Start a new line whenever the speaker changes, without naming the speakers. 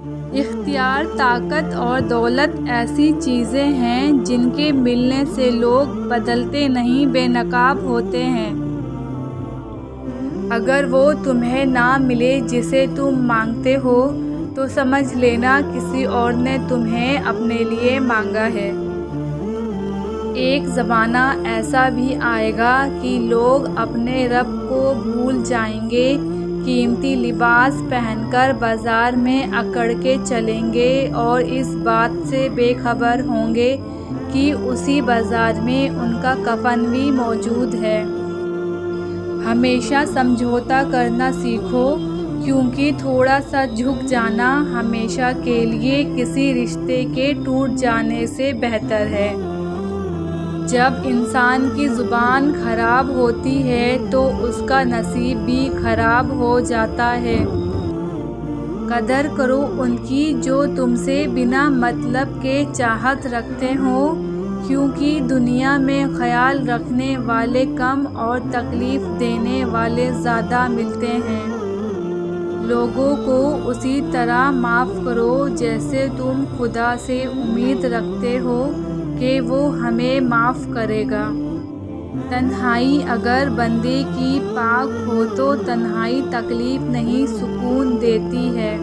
اختیار، طاقت اور دولت ایسی چیزیں ہیں جن کے ملنے سے لوگ بدلتے نہیں، بے نقاب ہوتے ہیں۔ اگر وہ تمہیں نہ ملے جسے تم مانگتے ہو تو سمجھ لینا کسی اور نے تمہیں اپنے لیے مانگا ہے۔ ایک زمانہ ایسا بھی آئے گا کہ لوگ اپنے رب کو بھول جائیں گے، قیمتی لباس پہن کر بازار میں اکڑ کے چلیں گے اور اس بات سے بے خبر ہوں گے کہ اسی بازار میں ان کا کفن بھی موجود ہے۔ ہمیشہ سمجھوتا کرنا سیکھو، کیونکہ تھوڑا سا جھک جانا ہمیشہ کے لیے کسی رشتے کے ٹوٹ جانے سے بہتر ہے۔ جب انسان کی زبان خراب ہوتی ہے تو اس کا نصیب بھی خراب ہو جاتا ہے۔ قدر کرو ان کی جو تم سے بنا مطلب کے چاہت رکھتے ہوں، کیونکہ دنیا میں خیال رکھنے والے کم اور تکلیف دینے والے زیادہ ملتے ہیں۔ لوگوں کو اسی طرح معاف کرو جیسے تم خدا سے امید رکھتے ہو کہ وہ ہمیں معاف کرے گا۔ تنہائی اگر بندے کی پاک ہو تو تنہائی تکلیف نہیں، سکون دیتی ہے۔